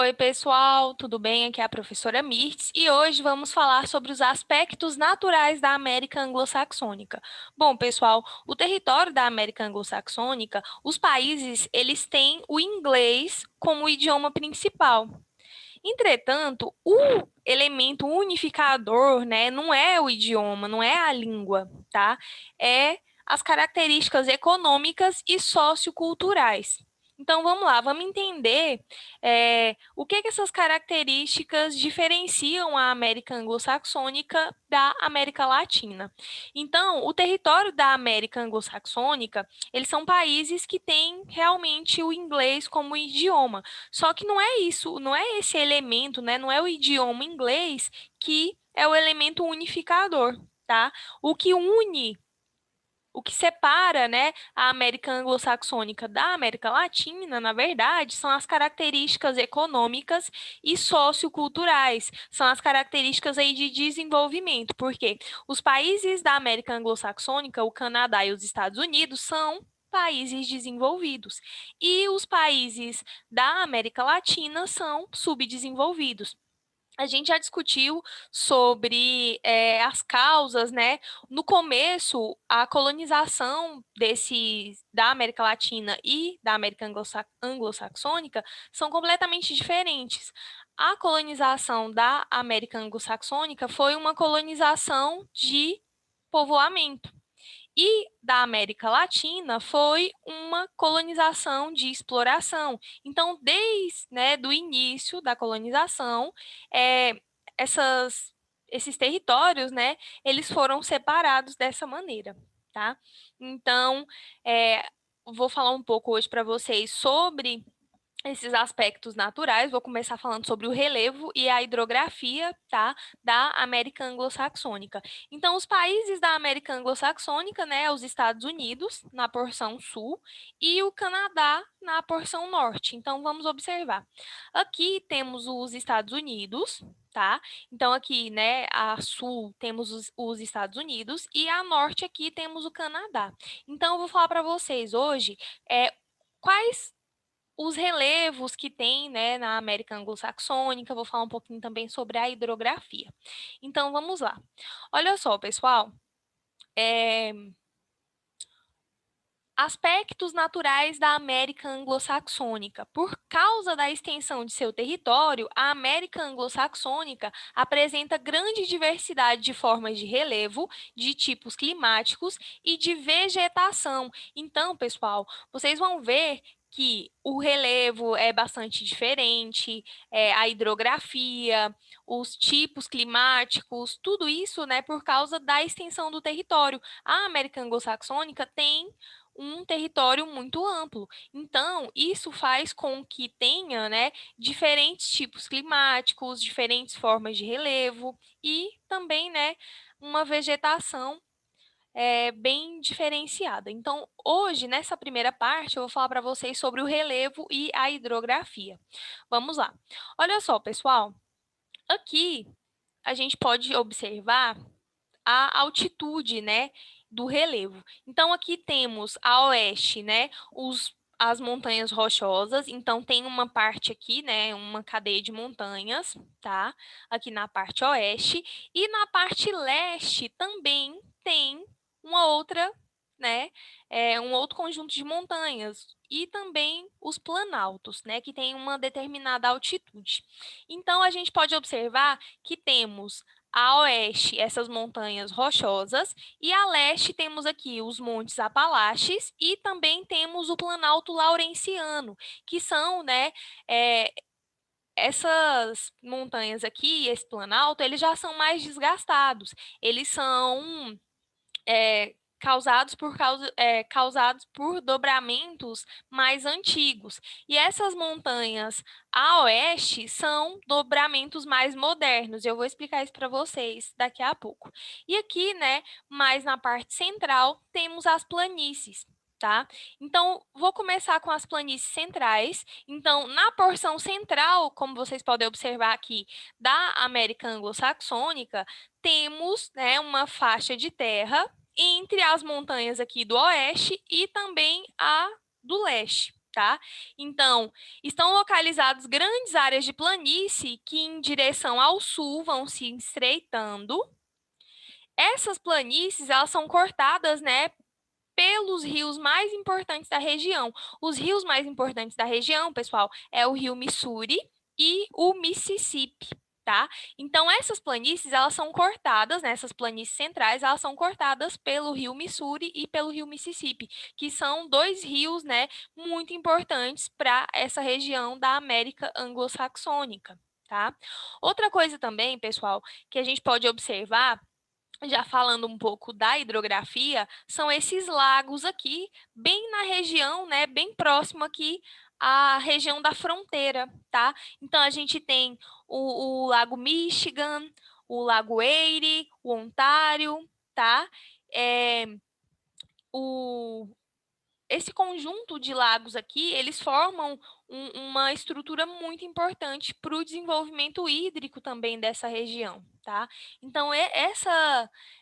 Oi, pessoal, tudo bem? Aqui é a professora Mirtz e hoje vamos falar sobre os aspectos naturais da América Anglo-Saxônica. Bom, pessoal, o território da América Anglo-Saxônica, os países, eles têm o inglês como idioma principal. Entretanto, o elemento unificador, né, não é o idioma, não é a língua, tá? É as características econômicas e socioculturais. Então, vamos lá, vamos entender o que essas características diferenciam a América anglo-saxônica da América Latina. Então, o território da América anglo-saxônica, eles são países que têm realmente o inglês como idioma. Só que não é isso, não é esse elemento, né? Não é o idioma inglês que é o elemento unificador, tá? O que une, o que separa, né, a América anglo-saxônica da América Latina, na verdade, são as características econômicas e socioculturais, são as características aí de desenvolvimento, porque os países da América anglo-saxônica, o Canadá e os Estados Unidos, são países desenvolvidos, e os países da América Latina são subdesenvolvidos. A gente já discutiu sobre as causas, né? No começo, a colonização da América Latina e da América anglo-saxônica são completamente diferentes. A colonização da América anglo-saxônica foi uma colonização de povoamento. E da América Latina foi uma colonização de exploração. Então, desde, né, do início da colonização, é, esses territórios, né, eles foram separados dessa maneira, tá? Então, é, vou falar um pouco hoje para vocês sobre esses aspectos naturais. Vou começar falando sobre o relevo e a hidrografia, tá, da América Anglo-Saxônica. Então, os países da América Anglo-Saxônica, né, os Estados Unidos na porção sul e o Canadá na porção norte. Então, vamos observar. Aqui temos os Estados Unidos, tá? Então, aqui, né, a sul temos os Estados Unidos e a norte aqui temos o Canadá. Então, eu vou falar para vocês hoje quais os relevos que tem, né, na América Anglo-Saxônica. Vou falar um pouquinho também sobre a hidrografia. Então, vamos lá. Olha só, pessoal, é, aspectos naturais da América anglo-saxônica. Por causa da extensão de seu território, a América anglo-saxônica apresenta grande diversidade de formas de relevo, de tipos climáticos e de vegetação. Então, pessoal, vocês vão ver que o relevo é bastante diferente, a hidrografia, os tipos climáticos, tudo isso, né, por causa da extensão do território. A América anglo-saxônica tem um território muito amplo. Então, isso faz com que tenha, né, diferentes tipos climáticos, diferentes formas de relevo e também, né, uma vegetação bem diferenciada. Então, hoje, nessa primeira parte, eu vou falar para vocês sobre o relevo e a hidrografia. Vamos lá. Olha só, pessoal, aqui a gente pode observar a altitude, né, do relevo. Então, aqui temos a oeste, né, as montanhas rochosas. Então, tem uma parte aqui, né, uma cadeia de montanhas, tá? Aqui na parte oeste. E na parte leste também tem uma outra, né, um outro conjunto de montanhas. E também os planaltos, né, que tem uma determinada altitude. Então, a gente pode observar que temos a oeste, essas montanhas rochosas, e a leste temos aqui os Montes Apalaches e também temos o Planalto Laurenciano, que são, né, é, essas montanhas aqui, esse planalto, eles já são mais desgastados. Eles são causados por dobramentos mais antigos. E essas montanhas a oeste são dobramentos mais modernos. Eu vou explicar isso para vocês daqui a pouco. E aqui, né, mais na parte central, temos as planícies. Tá? Então, vou começar com as planícies centrais. Então, na porção central, como vocês podem observar aqui, da América Anglo-Saxônica, temos, né, uma faixa de terra entre as montanhas aqui do oeste e também a do leste. tá? Então, estão localizadas grandes áreas de planície que, em direção ao sul, vão se estreitando. Essas planícies, elas são cortadas, né, pelos rios mais importantes da região. Os rios mais importantes da região, pessoal, é o rio Missouri e o Mississippi, tá? Então, essas planícies, elas são cortadas, né, essas planícies centrais, elas são cortadas pelo rio Missouri e pelo rio Mississippi, que são dois rios, né, muito importantes para essa região da América anglo-saxônica, tá? Outra coisa também, pessoal, que a gente pode observar já falando um pouco da hidrografia, são esses lagos aqui, bem na região, né, bem próximo aqui à região da fronteira, tá? Então, a gente tem o Lago Michigan, o Lago Erie, o Ontário, tá? É, o, esse conjunto de lagos aqui, eles formam uma estrutura muito importante para o desenvolvimento hídrico também dessa região, tá? Então,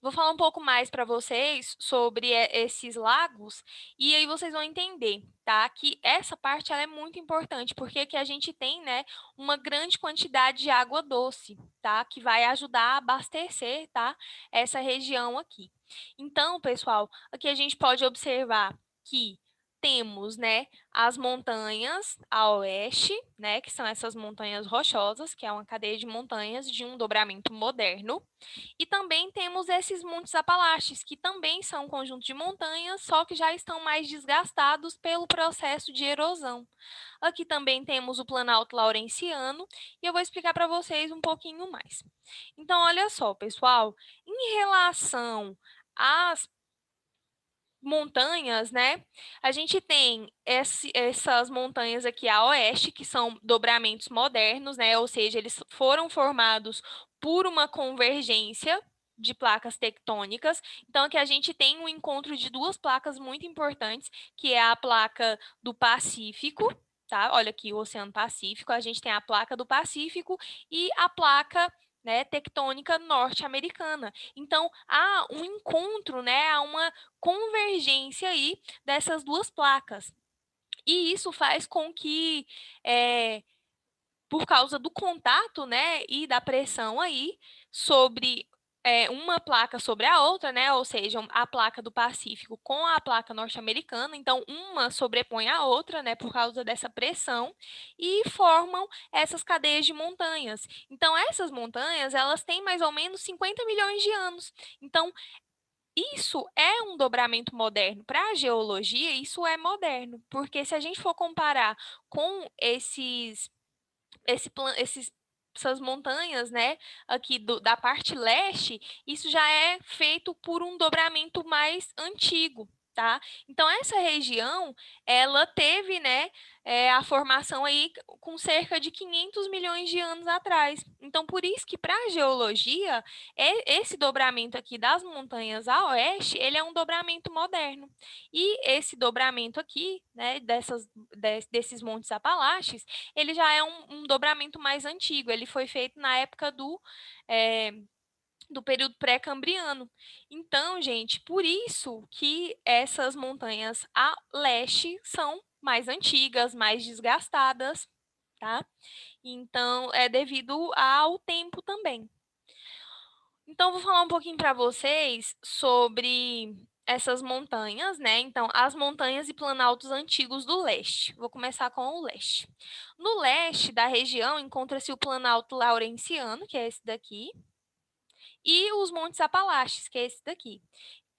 vou falar um pouco mais para vocês sobre esses lagos, e aí vocês vão entender, tá? Que essa parte ela é muito importante, porque aqui a gente tem, né, uma grande quantidade de água doce, tá? Que vai ajudar a abastecer, tá? Essa região aqui. Então, pessoal, aqui a gente pode observar que temos, né, as montanhas a oeste, né, que são essas montanhas rochosas, que é uma cadeia de montanhas de um dobramento moderno, e também temos esses Montes Apalaches, que também são um conjunto de montanhas, só que já estão mais desgastados pelo processo de erosão. Aqui também temos o Planalto Laurenciano, e eu vou explicar para vocês um pouquinho mais. Então, olha só, pessoal, em relação às montanhas, né? A gente tem essas montanhas aqui a oeste, que são dobramentos modernos, né? Ou seja, eles foram formados por uma convergência de placas tectônicas. Então, aqui a gente tem um encontro de duas placas muito importantes, que é a placa do Pacífico, tá? Olha aqui o Oceano Pacífico. A gente tem a placa do Pacífico e a placa, né, tectônica norte-americana. Então, há um encontro, né, há uma convergência aí dessas duas placas. E isso faz com que, por causa do contato, né, e da pressão aí sobre uma placa sobre a outra, né, ou seja, a placa do Pacífico com a placa norte-americana, então uma sobrepõe a outra, né, por causa dessa pressão e formam essas cadeias de montanhas. Então, essas montanhas, elas têm mais ou menos 50 milhões de anos. Então, isso é um dobramento moderno. Para a geologia, isso é moderno, porque se a gente for comparar com essas montanhas, né, aqui da parte leste, isso já é feito por um dobramento mais antigo, tá? Então, essa região, ela teve, né, a formação aí com cerca de 500 milhões de anos atrás. Então, por isso que para a geologia, esse dobramento aqui das montanhas a oeste, ele é um dobramento moderno. E esse dobramento aqui, né, desses montes Apalaches, ele já é um dobramento mais antigo. Ele foi feito na época do período pré-cambriano. Então, gente, por isso que essas montanhas a leste são mais antigas, mais desgastadas, tá? Então, é devido ao tempo também. Então, vou falar um pouquinho para vocês sobre essas montanhas, né? Então, as montanhas e planaltos antigos do leste. Vou começar com o leste. No leste da região encontra-se o Planalto Laurenciano, que é esse daqui, e os Montes Apalaches, que é esse daqui.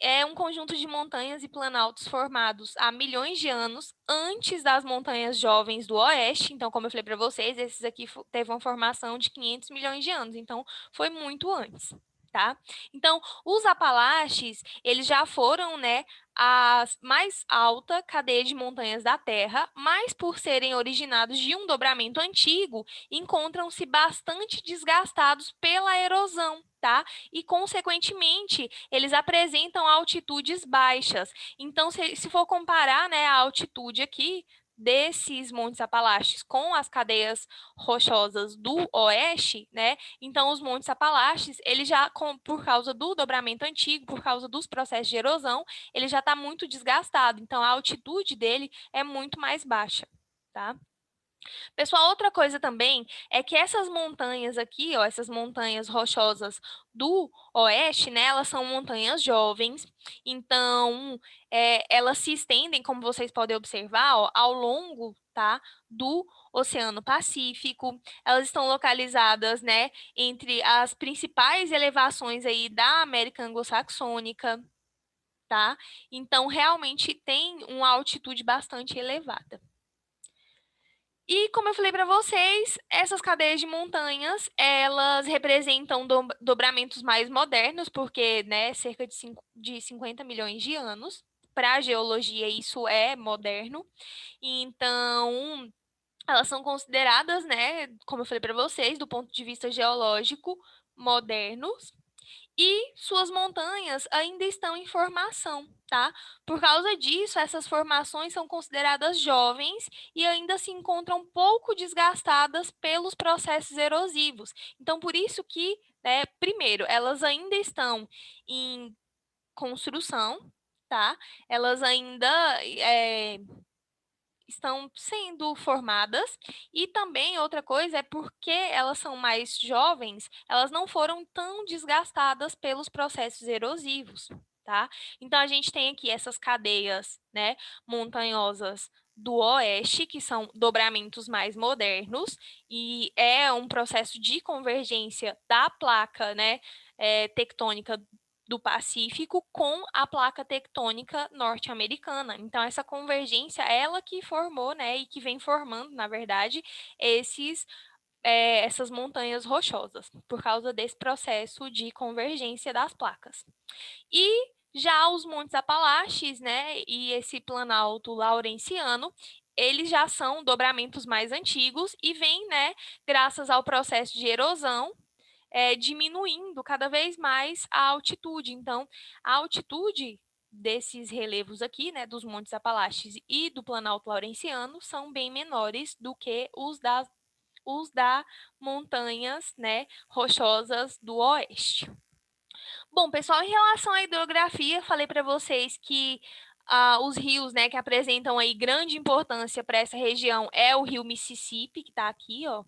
É um conjunto de montanhas e planaltos formados há milhões de anos antes das montanhas jovens do oeste. Então, como eu falei para vocês, esses aqui teve uma formação de 500 milhões de anos. Então, foi muito antes, tá? Então, os Apalaches, eles já foram, né, a mais alta cadeia de montanhas da Terra, mas por serem originados de um dobramento antigo, encontram-se bastante desgastados pela erosão, tá? E, consequentemente, eles apresentam altitudes baixas. Então, se for comparar, né, a altitude aqui desses Montes Apalaches com as cadeias rochosas do oeste, né? Então, os Montes Apalaches, ele já, por causa do dobramento antigo, por causa dos processos de erosão, ele já está muito desgastado. Então, a altitude dele é muito mais baixa, tá? Pessoal, outra coisa também é que essas montanhas aqui, ó, essas montanhas rochosas do oeste, né, elas são montanhas jovens, então elas se estendem, como vocês podem observar, ó, ao longo, tá, do Oceano Pacífico. Elas estão localizadas, né, entre as principais elevações aí da América Anglo-Saxônica, tá? Então, realmente tem uma altitude bastante elevada. E como eu falei para vocês, essas cadeias de montanhas, elas representam dobramentos mais modernos, porque, né, cerca de 50 milhões de anos. Para a geologia, isso é moderno. Então, elas são consideradas, né, como eu falei para vocês, do ponto de vista geológico, modernos. E suas montanhas ainda estão em formação, tá? Por causa disso, essas formações são consideradas jovens e ainda se encontram pouco desgastadas pelos processos erosivos. Então, por isso que, né, primeiro, elas ainda estão em construção, tá? Elas ainda estão sendo formadas, e também outra coisa é porque elas são mais jovens, elas não foram tão desgastadas pelos processos erosivos, tá? Então a gente tem aqui essas cadeias, né, montanhosas do oeste, que são dobramentos mais modernos, e é um processo de convergência da placa, né, tectônica do Pacífico com a placa tectônica norte-americana. Então, essa convergência, ela que formou, né, e que vem formando, na verdade, essas montanhas rochosas, por causa desse processo de convergência das placas. E já os Montes Apalaches, né, e esse Planalto Laurenciano, eles já são dobramentos mais antigos e vêm, né, graças ao processo de erosão, diminuindo cada vez mais a altitude. Então, a altitude desses relevos aqui, né, dos Montes Apalaches e do Planalto Laurenciano, são bem menores do que os da montanhas, né, rochosas do oeste. Bom, pessoal, em relação à hidrografia, falei para vocês que os rios, né, que apresentam aí grande importância para essa região é o rio Mississippi, que está aqui, ó,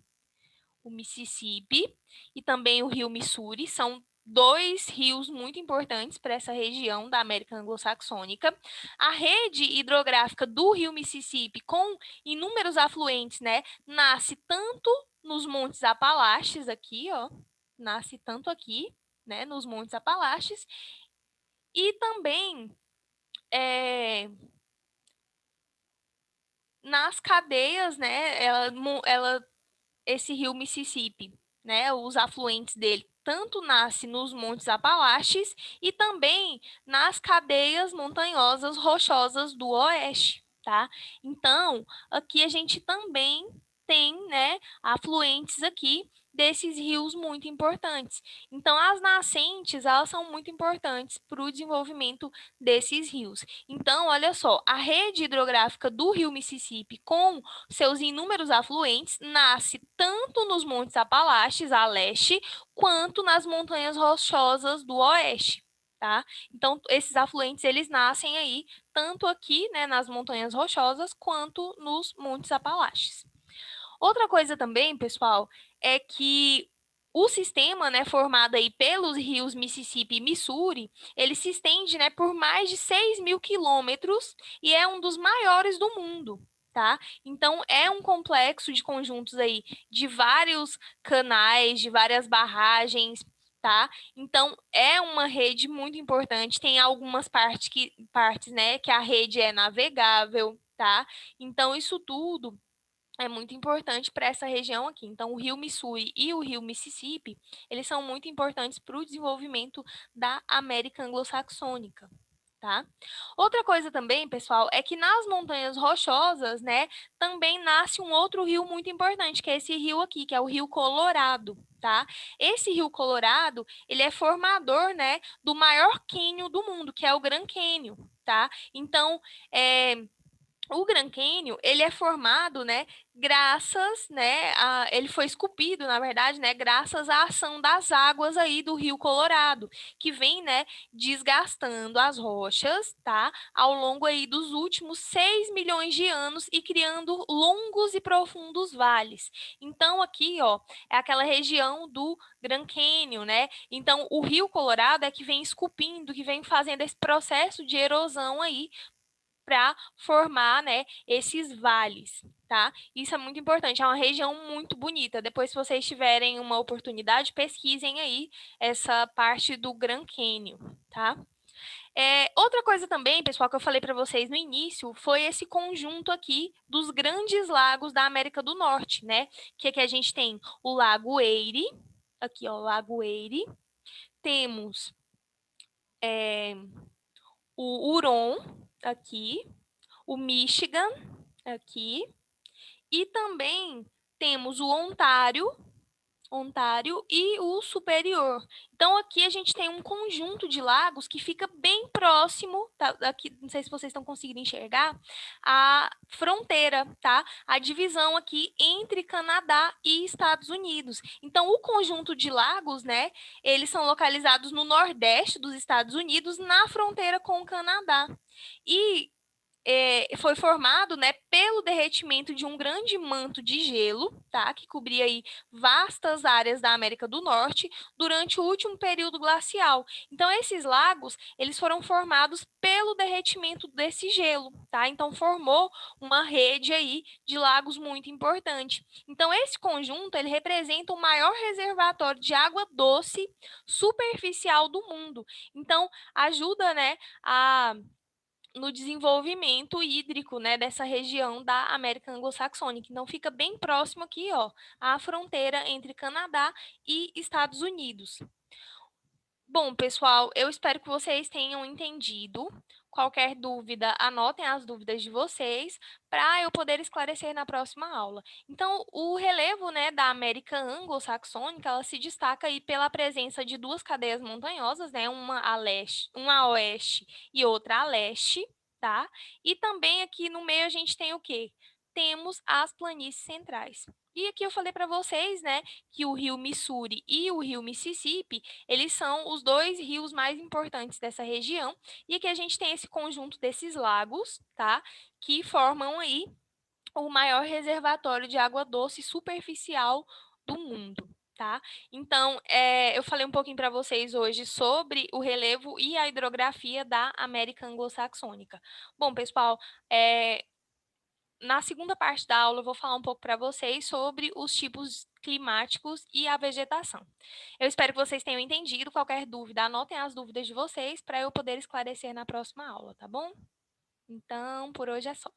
o Mississippi, e também o rio Missouri, são dois rios muito importantes para essa região da América Anglo-Saxônica. A rede hidrográfica do rio Mississippi, com inúmeros afluentes, né, nasce tanto nos Montes Apalaches aqui, ó, nasce tanto aqui, né, nos Montes Apalaches, e também nas cadeias, né, esse rio Mississippi, né, os afluentes dele, tanto nasce nos Montes Apalaches e também nas cadeias montanhosas rochosas do oeste, tá? Então, aqui a gente também tem, né, afluentes aqui desses rios muito importantes. Então, as nascentes, elas são muito importantes para o desenvolvimento desses rios. Então, olha só, a rede hidrográfica do rio Mississippi, com seus inúmeros afluentes, nasce tanto nos Montes Apalaches, a leste, quanto nas montanhas rochosas do oeste, tá? Então, esses afluentes, eles nascem aí, tanto aqui, né, nas montanhas rochosas, quanto nos Montes Apalaches. Outra coisa também, pessoal, é que o sistema, né, formado aí pelos rios Mississippi e Missouri, ele se estende, né, por mais de 6.000 quilômetros e é um dos maiores do mundo, tá? Então, é um complexo de conjuntos aí de vários canais, de várias barragens, tá? Então, é uma rede muito importante. Tem algumas partes, né, que a rede é navegável, tá? Então, isso tudo é muito importante para essa região aqui. Então, o rio Missouri e o rio Mississippi, eles são muito importantes para o desenvolvimento da América Anglo-Saxônica, tá? Outra coisa também, pessoal, é que nas montanhas rochosas, né, também nasce um outro rio muito importante, que é esse rio aqui, que é o Rio Colorado, tá? Esse Rio Colorado, ele é formador, né, do maior cânion do mundo, que é o Grand Canyon, tá? Então, O Grand Canyon, ele é formado, né, graças, né, ele foi esculpido, na verdade, né, graças à ação das águas aí do Rio Colorado, que vem, né, desgastando as rochas, tá, ao longo aí dos últimos 6 milhões de anos e criando longos e profundos vales. Então, aqui, ó, é aquela região do Grand Canyon, né? Então, o Rio Colorado é que vem esculpindo, que vem fazendo esse processo de erosão aí para formar, né, esses vales, tá? Isso é muito importante, é uma região muito bonita. Depois, se vocês tiverem uma oportunidade, pesquisem aí essa parte do Grand Canyon, tá? Outra coisa também, pessoal, que eu falei para vocês no início, foi esse conjunto aqui dos grandes lagos da América do Norte, né? Que aqui a gente tem o Lago Erie, aqui, ó, o Lago Erie. Temos o Huron, aqui, o Michigan, aqui, e também temos o Ontário e o Superior. Então, aqui a gente tem um conjunto de lagos que fica bem próximo, tá? Aqui, não sei se vocês estão conseguindo enxergar, a fronteira, tá? A divisão aqui entre Canadá e Estados Unidos. Então, o conjunto de lagos, né, eles são localizados no nordeste dos Estados Unidos, na fronteira com o Canadá. E foi formado, né, pelo derretimento de um grande manto de gelo, tá, que cobria aí vastas áreas da América do Norte durante o último período glacial. Então, esses lagos, eles foram formados pelo derretimento desse gelo, tá? Então, formou uma rede aí de lagos muito importante. Então, esse conjunto, ele representa o maior reservatório de água doce superficial do mundo. Então, ajuda, né, no desenvolvimento hídrico, né, dessa região da América Anglo-Saxônica. Então, fica bem próximo aqui, ó, à fronteira entre Canadá e Estados Unidos. Bom, pessoal, eu espero que vocês tenham entendido. Qualquer dúvida, anotem as dúvidas de vocês para eu poder esclarecer na próxima aula. Então, o relevo, né, da América Anglo-Saxônica, ela se destaca aí pela presença de duas cadeias montanhosas, né, uma a leste, uma a oeste e outra a leste, tá? E também aqui no meio a gente tem o quê? Temos as planícies centrais. E aqui eu falei para vocês, né, que o rio Missouri e o rio Mississippi, eles são os dois rios mais importantes dessa região. E aqui a gente tem esse conjunto desses lagos, tá? Que formam aí o maior reservatório de água doce superficial do mundo. Tá? Então, eu falei um pouquinho para vocês hoje sobre o relevo e a hidrografia da América Anglo-Saxônica. Bom, pessoal, na segunda parte da aula, eu vou falar um pouco para vocês sobre os tipos climáticos e a vegetação. Eu espero que vocês tenham entendido. Qualquer dúvida, anotem as dúvidas de vocês para eu poder esclarecer na próxima aula, tá bom? Então, por hoje é só.